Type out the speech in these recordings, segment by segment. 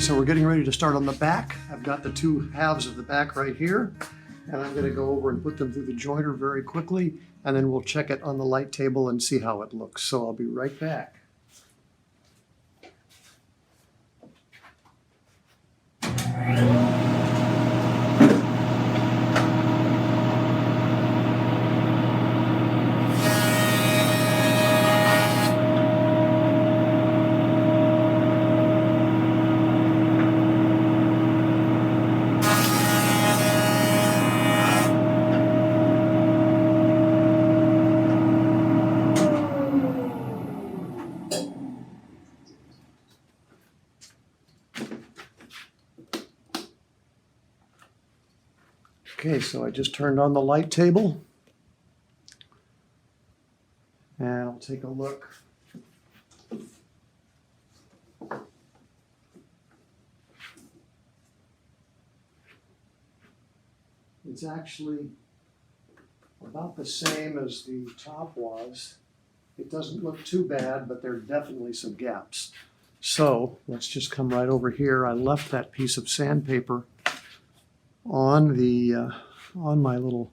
so we're getting ready to start on the back. I've got the two halves of the back right here, and I'm going to go over and put them through the jointer very quickly, and then we'll check it on the light table and see how it looks. So I'll be right back. Okay, so I just turned on the light table, and I'll take a look. It's actually about the same as the top was. It doesn't look too bad, but there are definitely some gaps. So let's just come right over here. I left that piece of sandpaper on the on my little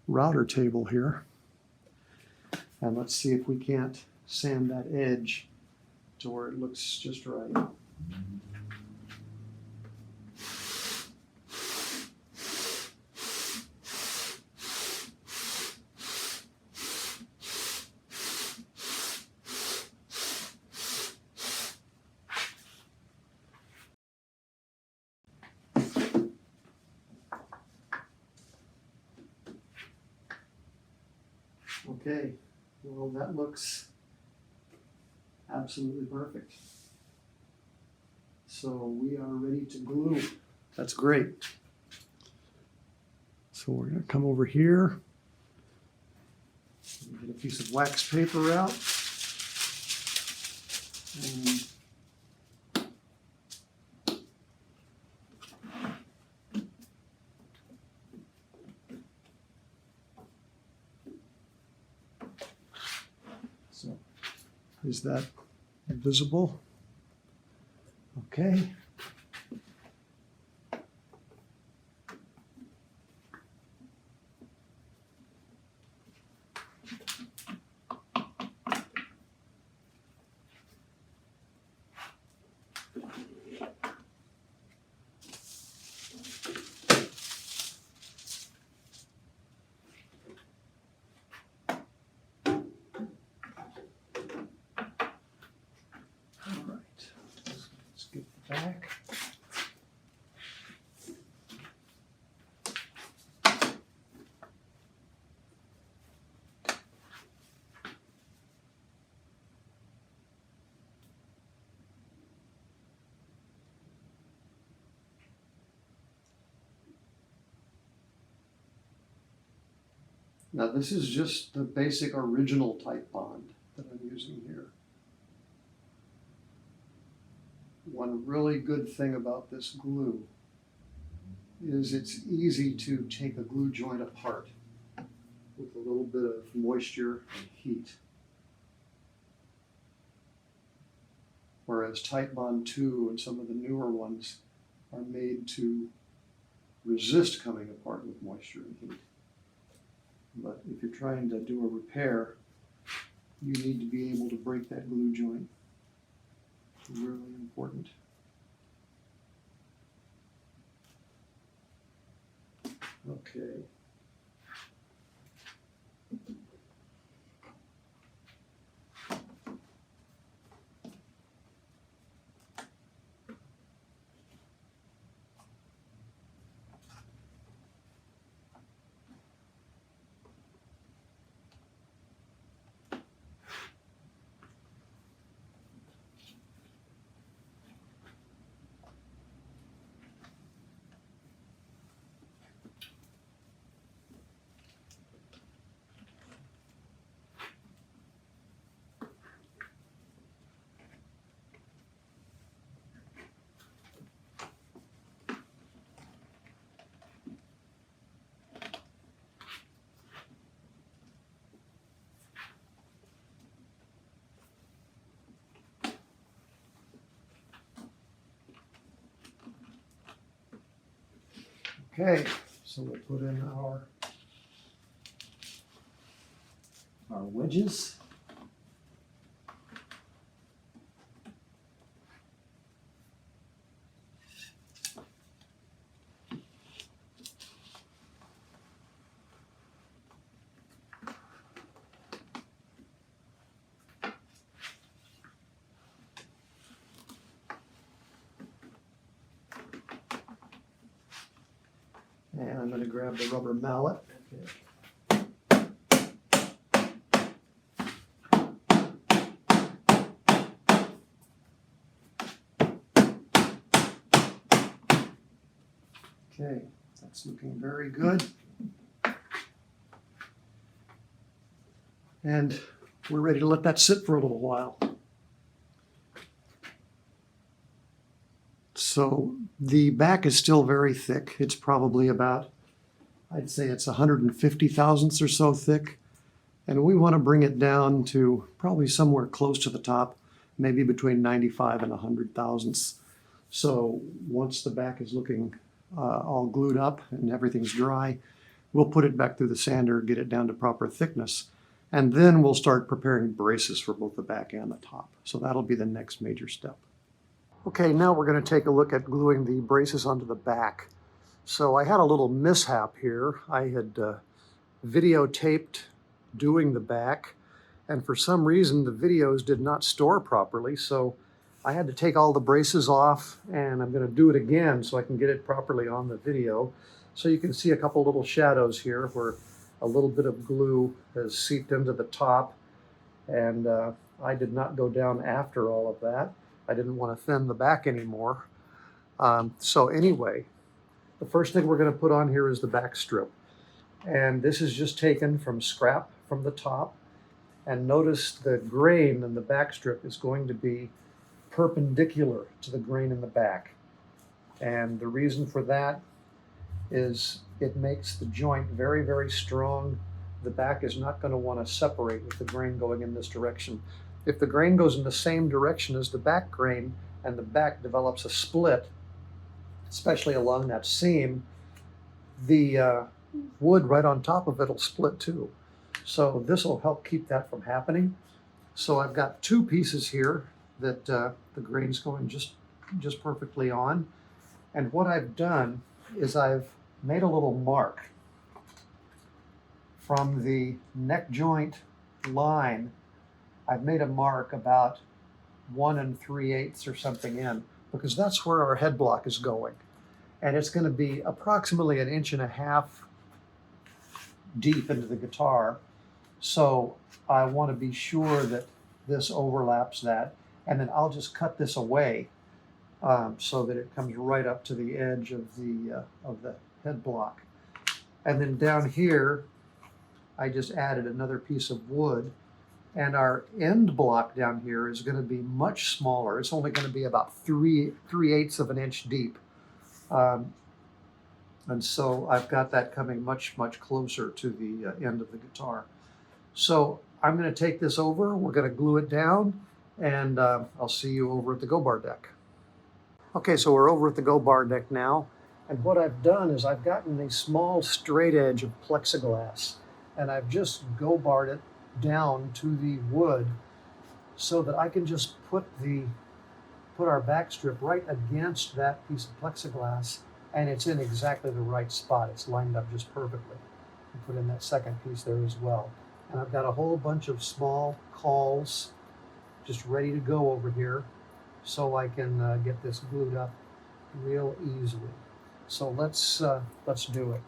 router table here, and let's see if we can't sand that edge to where it looks just right. Okay, well, that looks absolutely perfect. So we are ready to glue. That's great. So we're going to come over here and get a piece of wax paper out. And so, is that visible? Okay. Back. Now this is just the basic original type bond that I'm using here. One really good thing about this glue is it's easy to take a glue joint apart with a little bit of moisture and heat. Whereas Type Bond 2 and some of the newer ones are made to resist coming apart with moisture and heat. But if you're trying to do a repair, you need to be able to break that glue joint. Really important. Okay. Okay, so we'll put in our wedges. And I'm going to grab the rubber mallet. Okay, that's looking very good. And we're ready to let that sit for a little while. So the back is still very thick. It's probably about, I'd say it's 150 thousandths or so thick. And we want to bring it down to probably somewhere close to the top, maybe between 95 and 100 thousandths. So once the back is looking all glued up and everything's dry, we'll put it back through the sander, get it down to proper thickness, and then we'll start preparing braces for both the back and the top. So that'll be the next major step. Okay, now we're going to take a look at gluing the braces onto the back. So I had a little mishap here. I had videotaped doing the back, and for some reason the videos did not store properly, so I had to take all the braces off, and I'm going to do it again so I can get it properly on the video. So you can see a couple little shadows here where a little bit of glue has seeped into the top, and I did not go down after all of that. I didn't want to thin the back anymore. So anyway, the first thing we're going to put on here is the back strip. And this is just taken from scrap from the top. And notice the grain in the back strip is going to be perpendicular to the grain in the back. And the reason for that is it makes the joint very, very strong. The back is not going to want to separate with the grain going in this direction. If the grain goes in the same direction as the back grain and the back develops a split, especially along that seam, the wood right on top of it will split too. So this will help keep that from happening. So I've got two pieces here that the grain's going just perfectly on. And what I've done is I've made a little mark from the neck joint line. I've made a mark about 1 3/8 or something in, because that's where our head block is going. And it's going to be approximately 1.5 inches deep into the guitar. So I want to be sure that this overlaps that. And then I'll just cut this away so that it comes right up to the edge of the head block. And then down here, I just added another piece of wood. And our end block down here is going to be much smaller. It's only going to be about 3/8 of an inch deep. And so I've got that coming much, much closer to the end of the guitar. So I'm going to take this over, we're going to glue it down, and I'll see you over at the Go Bar deck. Okay, so we're over at the Go Bar deck now, and what I've done is I've gotten a small straight edge of plexiglass, and I've just Go Barred it down to the wood so that I can just put our back strip right against that piece of plexiglass, and it's in exactly the right spot. It's lined up just perfectly. And put in that second piece there as well. And I've got a whole bunch of small cauls just ready to go over here so I can get this glued up real easily. So let's do it.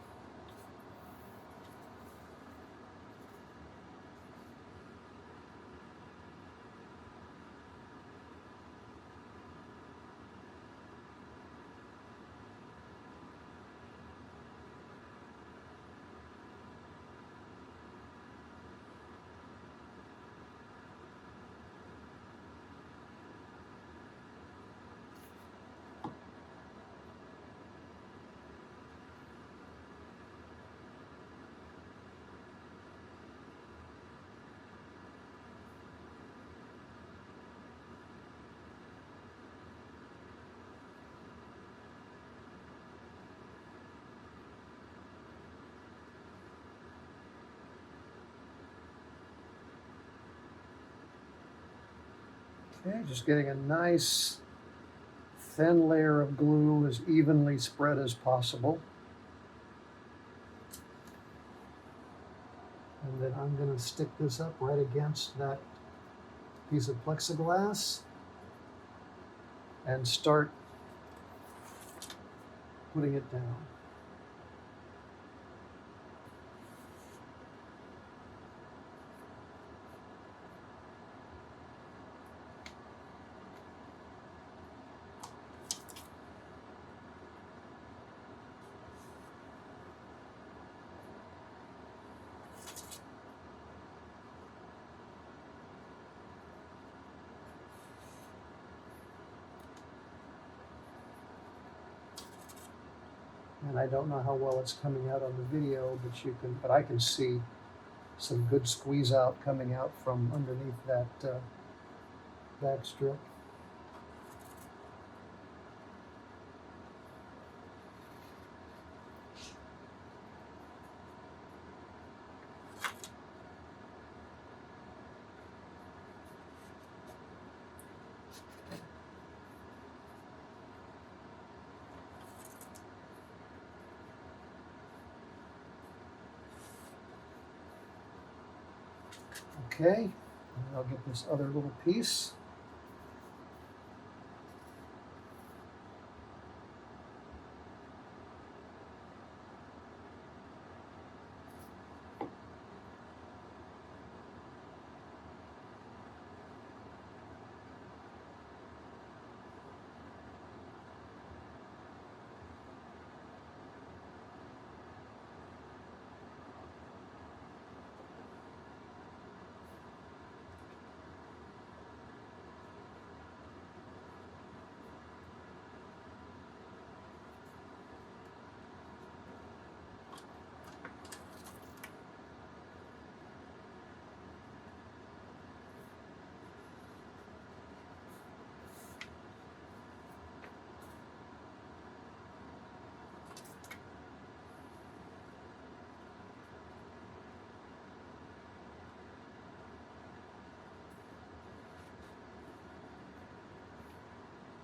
Okay, just getting a nice thin layer of glue as evenly spread as possible. And then I'm going to stick this up right against that piece of plexiglass and start putting it down. And I don't know how well it's coming out on the video, but I can see some good squeeze out coming out from underneath that back strip. Okay, and I'll get this other little piece.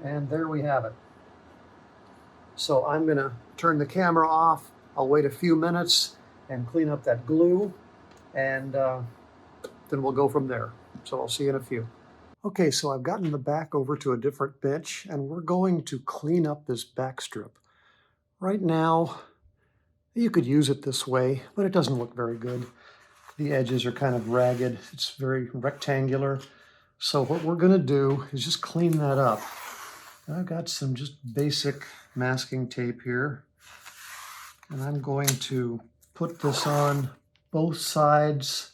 And there we have it. So I'm going to turn the camera off. I'll wait a few minutes and clean up that glue, and then we'll go from there. So I'll see you in a few. Okay, so I've gotten the back over to a different bench, and we're going to clean up this back strip. Right now, you could use it this way, but it doesn't look very good. The edges are kind of ragged. It's very rectangular. So what we're going to do is just clean that up. I've got some just basic masking tape here, and I'm going to put this on both sides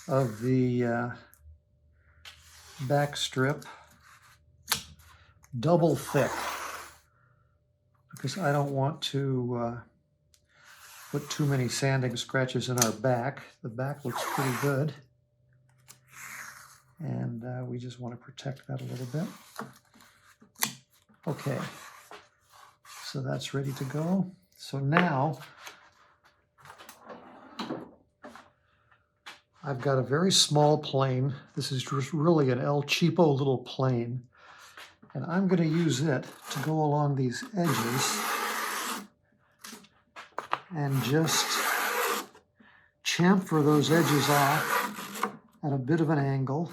of the back strip, double thick, because I don't want to put too many sanding scratches in our back. The back looks pretty good, and we just want to protect that a little bit. Okay, so that's ready to go. So now I've got a very small plane. This is just really an El Cheapo little plane, and I'm going to use it to go along these edges and just chamfer those edges off at a bit of an angle.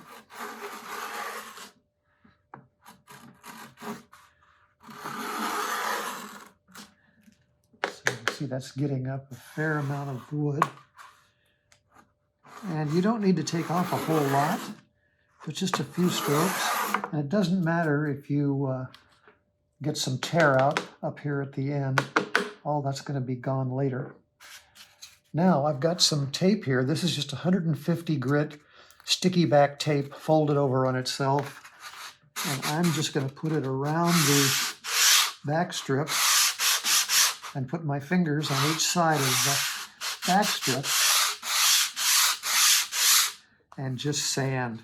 See, that's getting up a fair amount of wood. And you don't need to take off a whole lot, but just a few strokes. And it doesn't matter if you get some tear out up here at the end. All that's going to be gone later. Now I've got some tape here. This is just 150 grit sticky back tape folded over on itself. And I'm just going to put it around the back strip and put my fingers on each side of the back strip and just sand.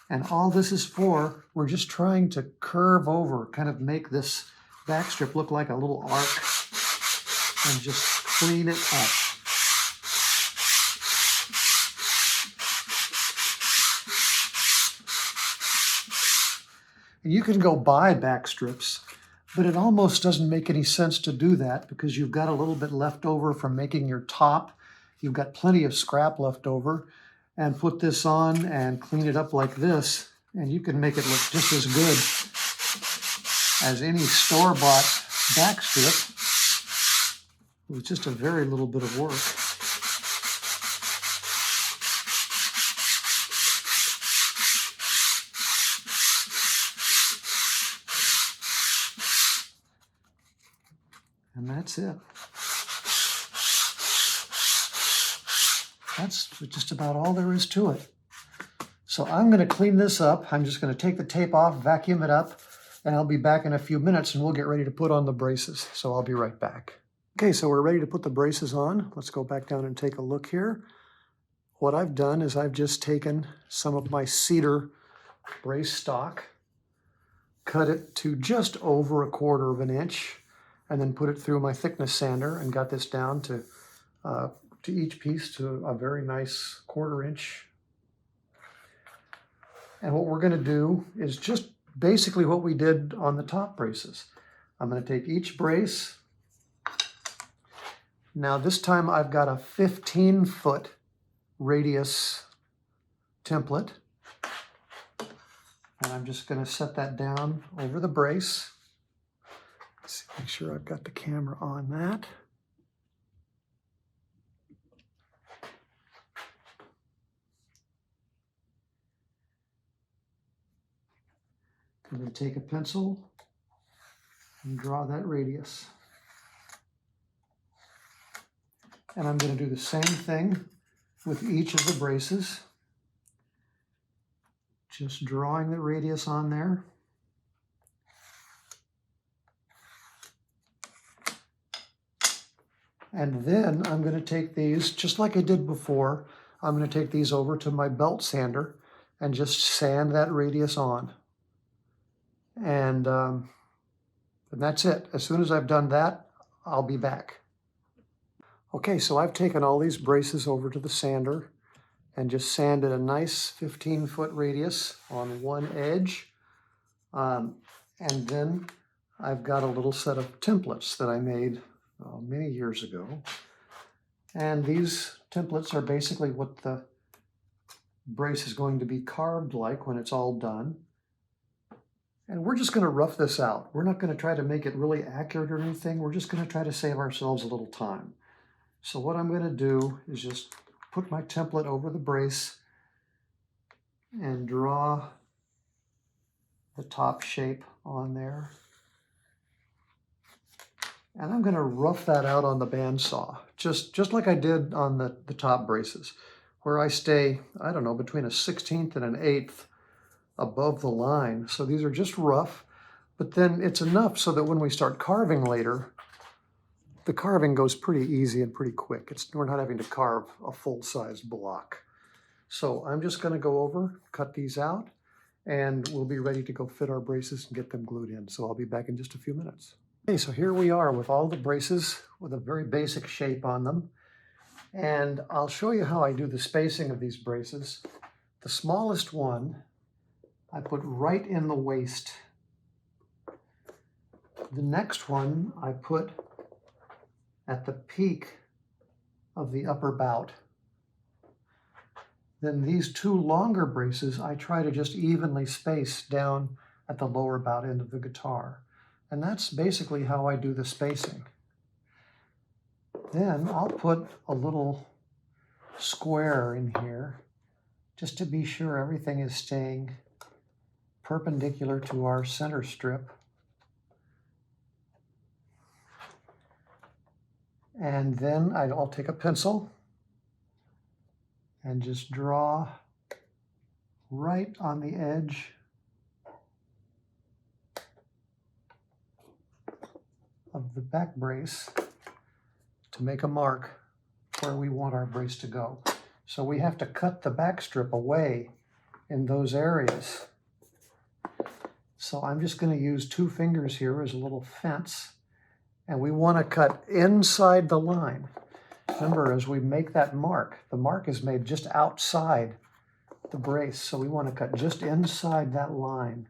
And all this is for, we're just trying to curve over, kind of make this back strip look like a little arc and just clean it up. And you can go buy back strips, but it almost doesn't make any sense to do that because you've got a little bit left over from making your top. You've got plenty of scrap left over. And put this on and clean it up like this, and you can make it look just as good as any store-bought back strip with just a very little bit of work. And that's it. That's just about all there is to it. So I'm going to clean this up. I'm just going to take the tape off, vacuum it up, and I'll be back in a few minutes and we'll get ready to put on the braces. So I'll be right back. Okay, so we're ready to put the braces on. Let's go back down and take a look here. What I've done is I've just taken some of my cedar brace stock, cut it to just over 1/4 of an inch, and then put it through my thickness sander and got this down to each piece to a very nice 1/4 inch. And what we're going to do is just basically what we did on the top braces. I'm going to take each brace. Now this time I've got a 15-foot radius template. And I'm just going to set that down over the brace. Let's make sure I've got the camera on that. I'm going to take a pencil and draw that radius. And I'm going to do the same thing with each of the braces. Just drawing the radius on there. And then I'm going to take these, just like I did before, I'm going to take these over to my belt sander and just sand that radius on. And that's it. As soon as I've done that, I'll be back. Okay, so I've taken all these braces over to the sander and just sanded a nice 15-foot radius on one edge. And then I've got a little set of templates that I made many years ago. And these templates are basically what the brace is going to be carved like when it's all done. And we're just going to rough this out. We're not going to try to make it really accurate or anything. We're just going to try to save ourselves a little time. So what I'm going to do is just put my template over the brace and draw the top shape on there. And I'm going to rough that out on the bandsaw, just like I did on the top braces, where I stay, I don't know, between a 1/16 and an 1/8 above the line. So these are just rough, but then it's enough so that when we start carving later, the carving goes pretty easy and pretty quick. We're not having to carve a full-sized block. So I'm just going to go over, cut these out, and we'll be ready to go fit our braces and get them glued in. So I'll be back in just a few minutes. Okay, so here we are with all the braces with a very basic shape on them. And I'll show you how I do the spacing of these braces. The smallest one I put right in the waist. The next one I put at the peak of the upper bout. Then these two longer braces I try to just evenly space down at the lower bout end of the guitar. And that's basically how I do the spacing. Then I'll put a little square in here just to be sure everything is staying perpendicular to our center strip. And then I'll take a pencil and just draw right on the edge of the back brace to make a mark where we want our brace to go. So we have to cut the back strip away in those areas. So I'm just going to use 2 fingers here as a little fence, and we want to cut inside the line. Remember, as we make that mark, the mark is made just outside the brace, so we want to cut just inside that line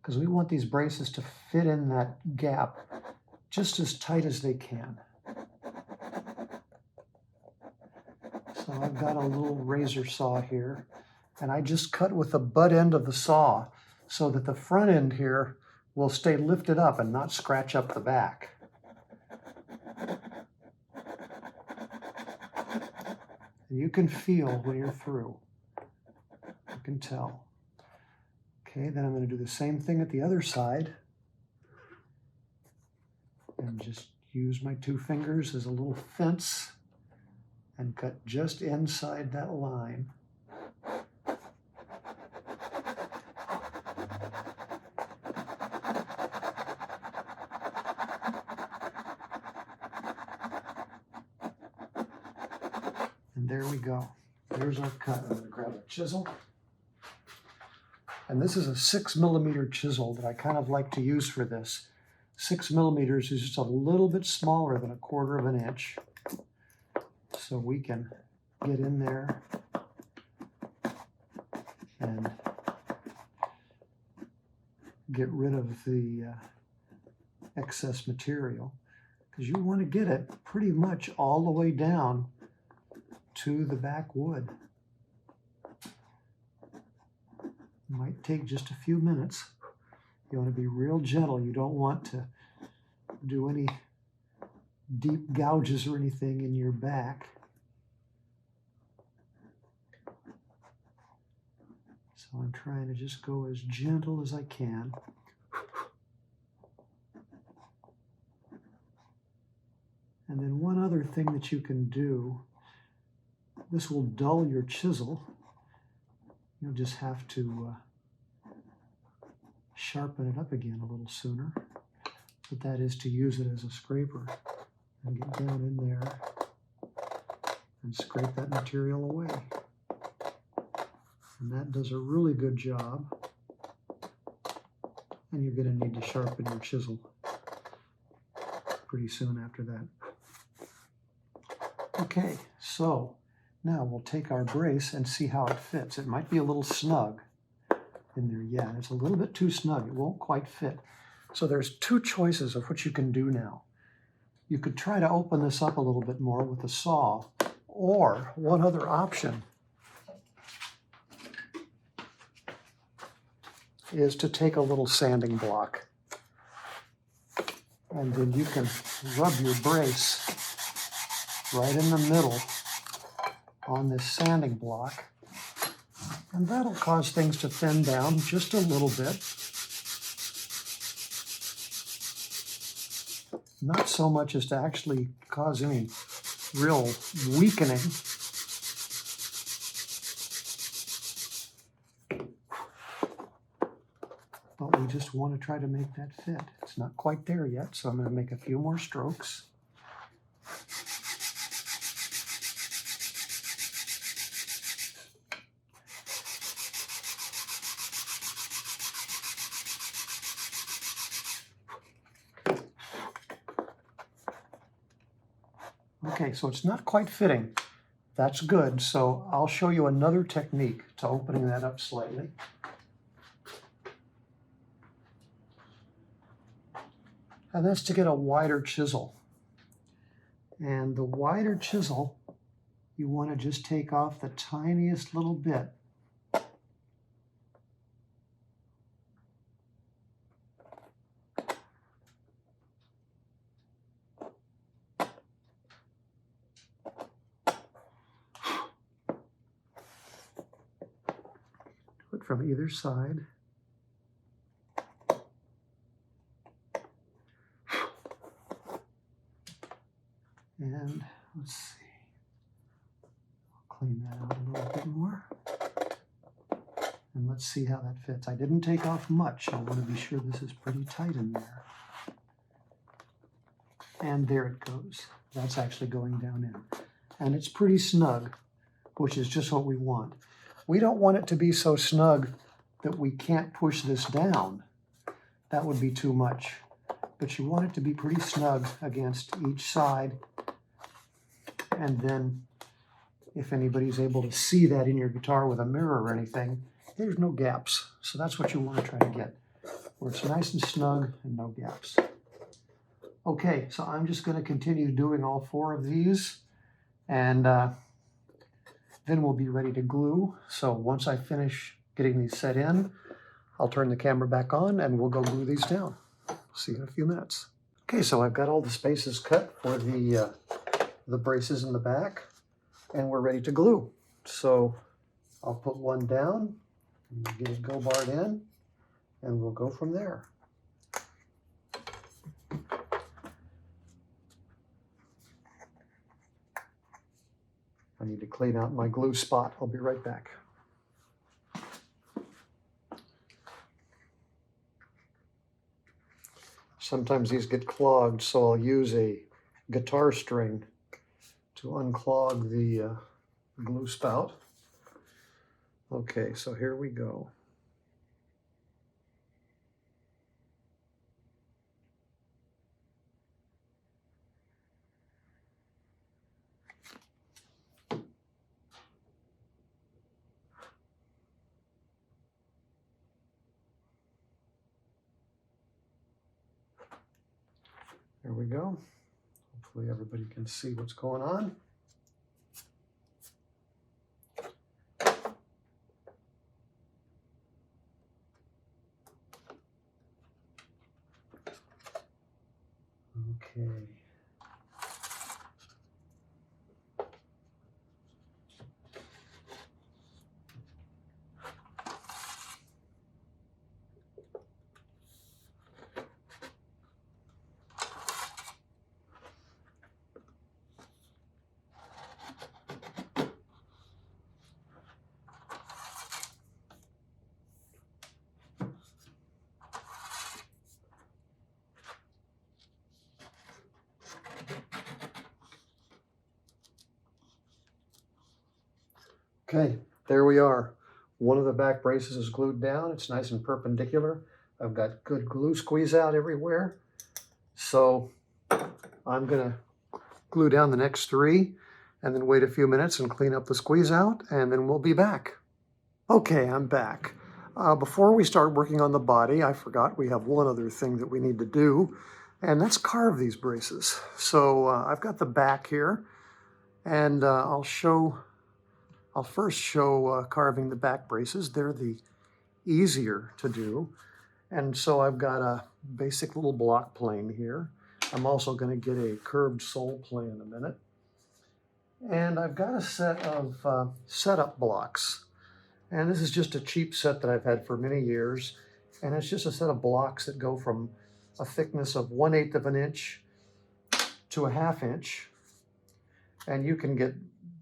because we want these braces to fit in that gap just as tight as they can. So I've got a little razor saw here, and I just cut with the butt end of the saw so that the front end here will stay lifted up and not scratch up the back. And you can feel when you're through. You can tell. Okay, then I'm going to do the same thing at the other side. And just use my 2 fingers as a little fence and cut just inside that line. And there we go. There's our cut. I'm going to grab a chisel. And this is a 6mm chisel that I kind of like to use for this. 6mm is just a little bit smaller than 1/4 of an inch. So we can get in there and get rid of the excess material, because you want to get it pretty much all the way down to the back wood. Might take just a few minutes. You want to be real gentle. You don't want to do any deep gouges or anything in your back. So I'm trying to just go as gentle as I can. And then one other thing that you can do, this will dull your chisel. You'll just have to sharpen it up again a little sooner. But that is to use it as a scraper and get down in there and scrape that material away. And that does a really good job. And you're going to need to sharpen your chisel pretty soon after that. Okay, so now we'll take our brace and see how it fits. It might be a little snug in there. Yeah, it's a little bit too snug. It won't quite fit. So there's 2 choices of what you can do now. You could try to open this up a little bit more with a saw, or one other option is to take a little sanding block, and then you can rub your brace right in the middle on this sanding block, and that'll cause things to thin down just a little bit. Not so much as to actually cause any real weakening. But we just want to try to make that fit. It's not quite there yet, so I'm going to make a few more strokes. Okay, so it's not quite fitting. That's good, so I'll show you another technique to opening that up slightly. And that's to get a wider chisel. And the wider chisel, you want to just take off the tiniest little bit. Do it from either side. And let's see, I'll clean that out a little bit more. And let's see how that fits. I didn't take off much. I want to be sure this is pretty tight in there. And there it goes. That's actually going down in. And it's pretty snug, which is just what we want. We don't want it to be so snug that we can't push this down. That would be too much. But you want it to be pretty snug against each side. And then if anybody's able to see that in your guitar with a mirror or anything, there's no gaps. So that's what you want to try to get. where it's nice and snug and no gaps. Okay, so I'm just going to continue doing all 4 of these, and then we'll be ready to glue. So once I finish getting these set in, I'll turn the camera back on and we'll go glue these down. See you in a few minutes. Okay, so I've got all the spaces cut for the braces in the back, and we're ready to glue. So I'll put one down, get it go barred in, and we'll go from there. I need to clean out my glue spot. I'll be right back. Sometimes these get clogged, so I'll use a guitar string to unclog the glue spout. Okay, so here we go. There we go. Hopefully everybody can see what's going on. Okay. Okay, there we are. One of the back braces is glued down. It's nice and perpendicular. I've got good glue squeeze out everywhere. So I'm gonna glue down the next 3 and then wait a few minutes and clean up the squeeze out, and then we'll be back. Okay, I'm back. Before we start working on the body, I forgot we have one other thing that we need to do, and that's carve these braces. So I've got the back here, and I'll first show carving the back braces. They're the easier to do. And so I've got a basic little block plane here. I'm also going to get a curved sole plane in a minute. And I've got a set of setup blocks. And this is just a cheap set that I've had for many years. And it's just a set of blocks that go from a thickness of 1/8 of an inch to a 1/2 inch. And you can get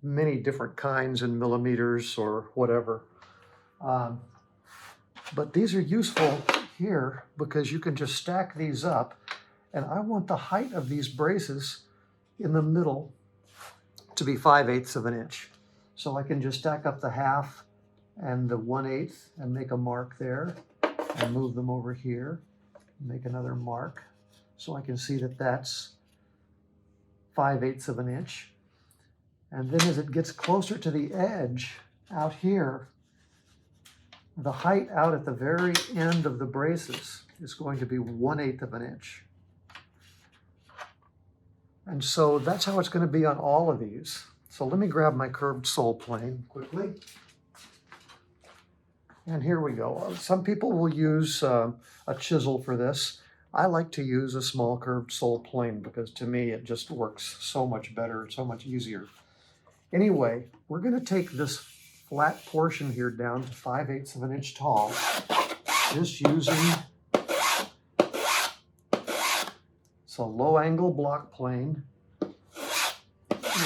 many different kinds in millimeters or whatever. But these are useful here because you can just stack these up, and I want the height of these braces in the middle to be 5/8 of an inch. So I can just stack up the 1/2 and the 1/8 and make a mark there and move them over here, make another mark. So I can see that that's 5/8 of an inch. And then as it gets closer to the edge out here, the height out at the very end of the braces is going to be 1/8 of an inch. And so that's how it's going to be on all of these. So let me grab my curved sole plane quickly. And here we go. Some people will use a chisel for this. I like to use a small curved sole plane because to me it just works so much better, so much easier. Anyway, we're going to take this flat portion here down to 5/8 of an inch tall, just using it's a low angle block plane,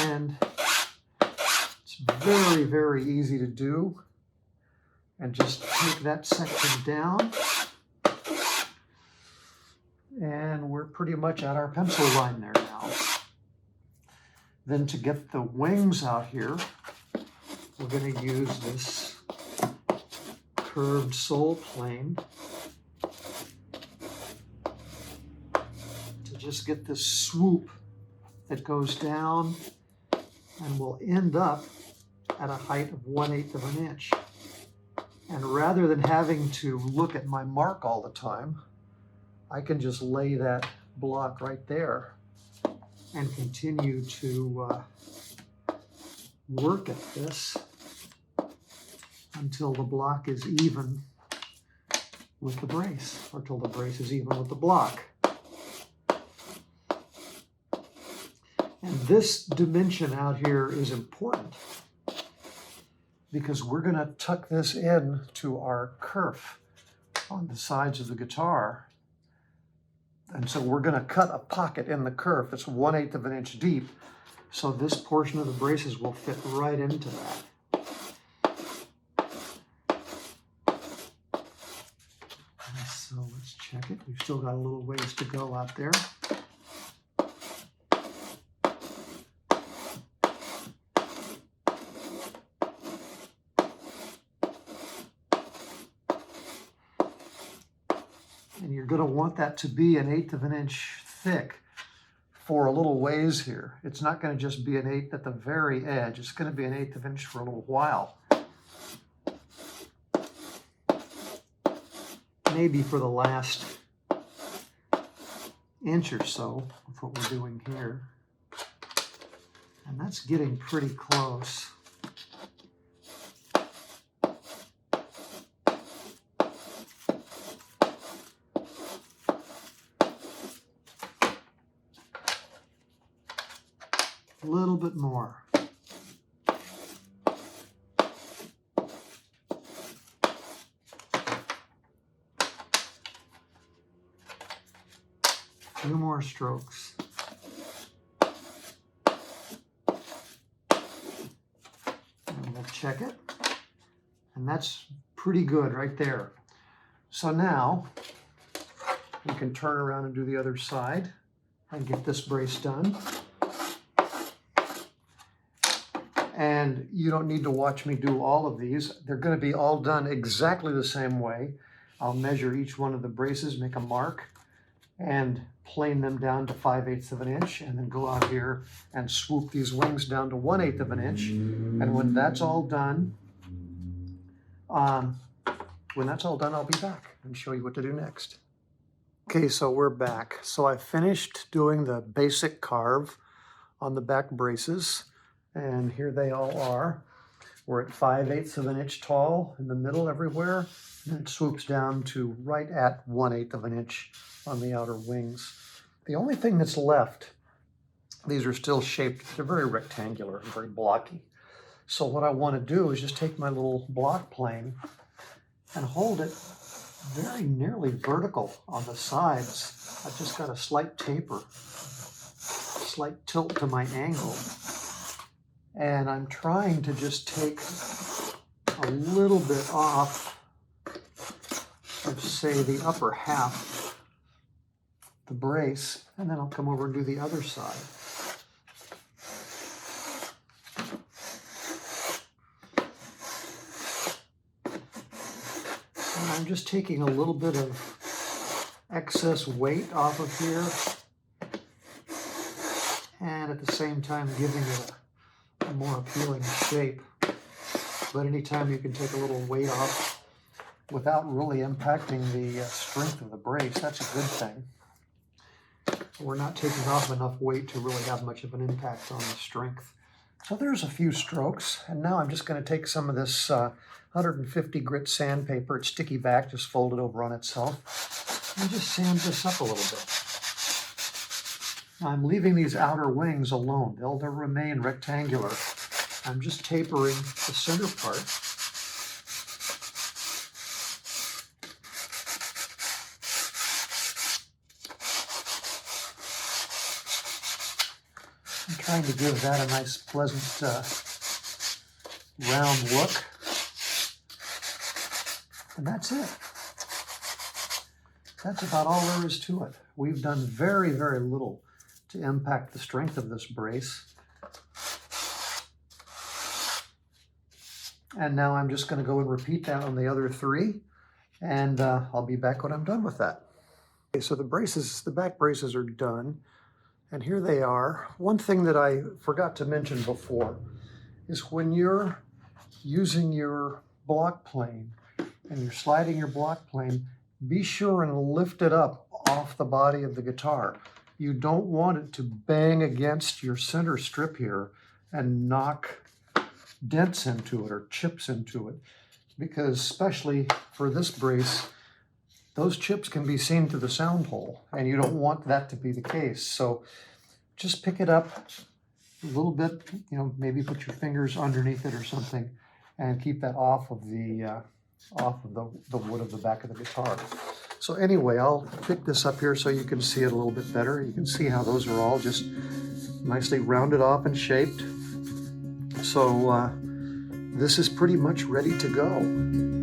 and it's very, very easy to do. And just take that section down, and we're pretty much at our pencil line there now. Then to get the wings out here, we're going to use this curved sole plane to just get this swoop that goes down and will end up at a height of 1/8 of an inch. And rather than having to look at my mark all the time, I can just lay that block right there and continue to work at this until the block is even with the brace, or till the brace is even with the block. And this dimension out here is important because we're going to tuck this in to our kerf on the sides of the guitar. And so we're going to cut a pocket in the kerf. It's 1/8 of an inch deep. So this portion of the braces will fit right into that. So let's check it. We've still got a little ways to go out there. And you're going to want that to be 1/8 of an inch thick for a little ways here. It's not going to just be 1/8 at the very edge. It's going to be 1/8 of an inch for a little while. Maybe for the last inch or so of what we're doing here. And that's getting pretty close. A little bit more. A few more strokes. And we'll check it. And that's pretty good right there. So now we can turn around and do the other side and get this brace done. And you don't need to watch me do all of these. They're going to be all done exactly the same way. I'll measure each one of the braces, make a mark, and plane them down to 5/8 of an inch, and then go out here and swoop these wings down to 1/8 of an inch. And when that's all done, I'll be back and show you what to do next. Okay, so we're back. So I finished doing the basic carve on the back braces. And here they all are. We're at 5/8 of an inch tall in the middle everywhere, and it swoops down to right at 1/8 of an inch on the outer wings. The only thing that's left, these are still shaped, they're very rectangular and very blocky. So what I want to do is just take my little block plane and hold it very nearly vertical on the sides. I've just got a slight taper, slight tilt to my angle. And I'm trying to just take a little bit off of, say, the upper half, the brace, and then I'll come over and do the other side. And I'm just taking a little bit of excess weight off of here, and at the same time giving it a more appealing shape. But anytime you can take a little weight off without really impacting the strength of the brace, that's a good thing. We're not taking off enough weight to really have much of an impact on the strength. So there's a few strokes, and now I'm just going to take some of this 150 grit sandpaper. It's sticky back, just fold it over on itself, and just sand this up a little bit. I'm leaving these outer wings alone. They'll remain rectangular. I'm just tapering the center part. I'm trying to give that a nice, pleasant, round look. And that's it. That's about all there is to it. We've done very, very little to impact the strength of this brace. And now I'm just going to go and repeat that on the other three, and I'll be back when I'm done with that. Okay, so the back braces are done, and here they are. One thing that I forgot to mention before is when you're using your block plane, and you're sliding your block plane, be sure and lift it up off the body of the guitar. You don't want it to bang against your center strip here and knock dents into it or chips into it, because especially for this brace, those chips can be seen through the sound hole, and you don't want that to be the case. So just pick it up a little bit, you know, maybe put your fingers underneath it or something, and keep that off of the wood of the back of the guitar. So anyway, I'll pick this up here so you can see it a little bit better. You can see how those are all just nicely rounded off and shaped. So this is pretty much ready to go.